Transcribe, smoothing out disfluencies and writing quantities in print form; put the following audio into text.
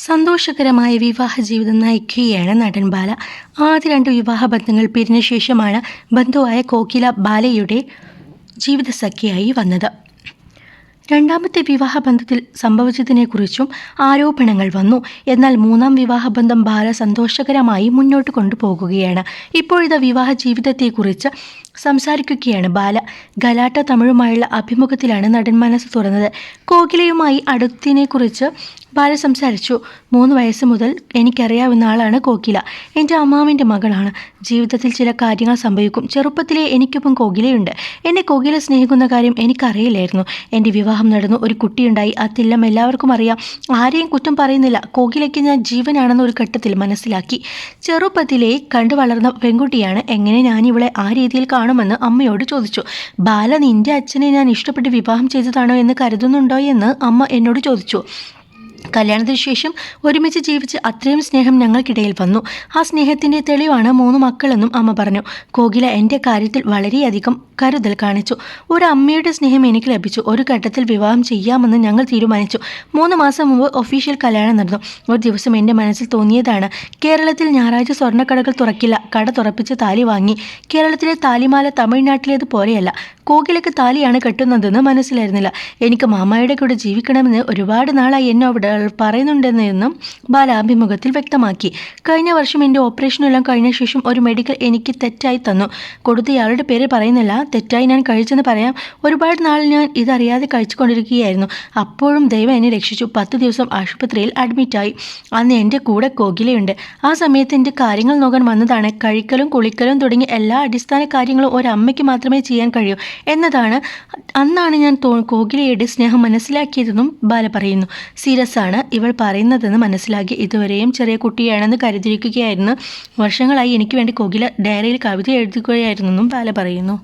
സന്തോഷകരമായ വിവാഹ ജീവിതം നയിക്കുകയാണ് നടൻ ബാല. ആദ്യ 2 വിവാഹ ബന്ധങ്ങൾ പിരിഞ്ഞ ശേഷമാണ് ബന്ധുവായ കോകില ബാലയുടെ ജീവിതസഖിയായി വന്നത്. രണ്ടാമത്തെ വിവാഹബന്ധത്തിൽ സംഭവിച്ചതിനെക്കുറിച്ചും ആരോപണങ്ങൾ വന്നു. എന്നാൽ 3-ാം വിവാഹബന്ധം ബാല സന്തോഷകരമായി മുന്നോട്ട് കൊണ്ടുപോകുകയാണ്. ഇപ്പോഴിതാ വിവാഹ ജീവിതത്തെക്കുറിച്ച് സംസാരിക്കുകയാണ് ബാല. ഗലാട്ട തമിഴുമായുള്ള അഭിമുഖത്തിലാണ് നടൻ മനസ്സ് തുറന്നത്. കോകിലയുമായി അടുത്തതിനെക്കുറിച്ച് ബാല സംസാരിച്ചു. 3 വയസ്സ് മുതൽ എനിക്കറിയാവുന്ന ആളാണ് കോകില. എൻ്റെ അമ്മാവിൻ്റെ മകളാണ്. ജീവിതത്തിൽ ചില കാര്യങ്ങൾ സംഭവിക്കും. ചെറുപ്പത്തിലേ എനിക്കൊപ്പം കോകിലയുണ്ട്. എന്നെ കോകില സ്നേഹിക്കുന്ന കാര്യം എനിക്കറിയില്ലായിരുന്നു. എൻ്റെ വിവാഹം നടന്നു, ഒരു കുട്ടിയുണ്ടായി. അതെല്ലാം എല്ലാവർക്കും അറിയാം. ആരെയും കുറ്റം പറയുന്നില്ല. കോകിലയ്ക്ക് ഞാൻ ജീവനാണെന്ന് ഒരു ഘട്ടത്തിൽ മനസ്സിലാക്കി. ചെറുപ്പത്തിലേ കണ്ടു വളർന്ന പെൺകുട്ടിയാണ്. എങ്ങനെ ഞാനിവളെ ആ രീതിയിൽ കാണുമെന്ന് അമ്മയോട് ചോദിച്ചു. ബാല, നിന്റെ അച്ഛനെ ഞാൻ ഇഷ്ടപ്പെട്ട് വിവാഹം ചെയ്തതാണോ എന്ന് കരുതുന്നുണ്ടോ എന്ന് അമ്മ എന്നോട് ചോദിച്ചു. കല്യാണത്തിന് ശേഷം ഒരുമിച്ച് ജീവിച്ച് അത്രയും സ്നേഹം ഞങ്ങൾക്കിടയിൽ വന്നു. ആ സ്നേഹത്തിൻ്റെ തെളിവാണ് 3 മക്കളെന്നും അമ്മ പറഞ്ഞു. കോകില എൻ്റെ കാര്യത്തിൽ വളരെയധികം കരുതൽ കാണിച്ചു. ഒരു അമ്മയുടെ സ്നേഹം എനിക്ക് ലഭിച്ചു. ഒരു ഘട്ടത്തിൽ വിവാഹം ചെയ്യാമെന്ന് ഞങ്ങൾ തീരുമാനിച്ചു. 3 മാസം മുമ്പ് ഒഫീഷ്യൽ കല്യാണം നടന്നു. ഒരു ദിവസം എൻ്റെ മനസ്സിൽ തോന്നിയതാണ്. കേരളത്തിൽ ഞായറാഴ്ച സ്വർണ്ണക്കടകൾ തുറക്കില്ല. കട തുറപ്പിച്ച് താലി വാങ്ങി. കേരളത്തിലെ താലിമാല തമിഴ്നാട്ടിലേത് പോലെയല്ല. കോകിലയ്ക്ക് താലിയാണ് കെട്ടുന്നതെന്ന് മനസ്സിലായിരുന്നില്ല. എനിക്ക് മാമായുടെ കൂടെ ജീവിക്കണമെന്ന് ഒരുപാട് നാളായി എന്നോട് പറയുന്നുണ്ടെന്നും ബാല അഭിമുഖത്തിൽ വ്യക്തമാക്കി. കഴിഞ്ഞ വർഷം എൻ്റെ ഓപ്പറേഷനെല്ലാം കഴിഞ്ഞ ശേഷം ഒരു മെഡിക്കൽ എനിക്ക് തെറ്റായി തന്നു. കൊടുത്തയാളുടെ പേര് പറയുന്നില്ല. തെറ്റായി ഞാൻ കഴിച്ചെന്ന് പറയാം. ഒരുപാട് നാൾ ഞാൻ ഇതറിയാതെ കഴിച്ചുകൊണ്ടിരിക്കുകയായിരുന്നു. അപ്പോഴും ദൈവം എന്നെ രക്ഷിച്ചു. 10 ദിവസം ആശുപത്രിയിൽ അഡ്മിറ്റായി. അന്ന് എൻ്റെ കൂടെ കോകിലയുണ്ട്. ആ സമയത്ത് എൻ്റെ കാര്യങ്ങൾ നോക്കാൻ വന്നതാണ്. കഴിക്കലും കുളിക്കലും തുടങ്ങി എല്ലാ അടിസ്ഥാന കാര്യങ്ങളും ഒരമ്മയ്ക്ക് മാത്രമേ ചെയ്യാൻ കഴിയൂ എന്നതാണ്. അന്നാണ് ഞാൻ കോകിലയുടെ സ്നേഹം മനസ്സിലാക്കിയതെന്നും ബാല പറയുന്നു. സീരിയസ് ആണ് ഇവൾ പറയുന്നതെന്ന് മനസ്സിലാക്കി. ഇതുവരെയും ചെറിയ കുട്ടിയാണെന്ന് കരുതിയിരിക്കുകയായിരുന്നു. വർഷങ്ങളായി എനിക്ക് വേണ്ടി കോകില ഡയറിയിൽ കവിത എഴുതുകയായിരുന്നെന്നും ബാല പറയുന്നു.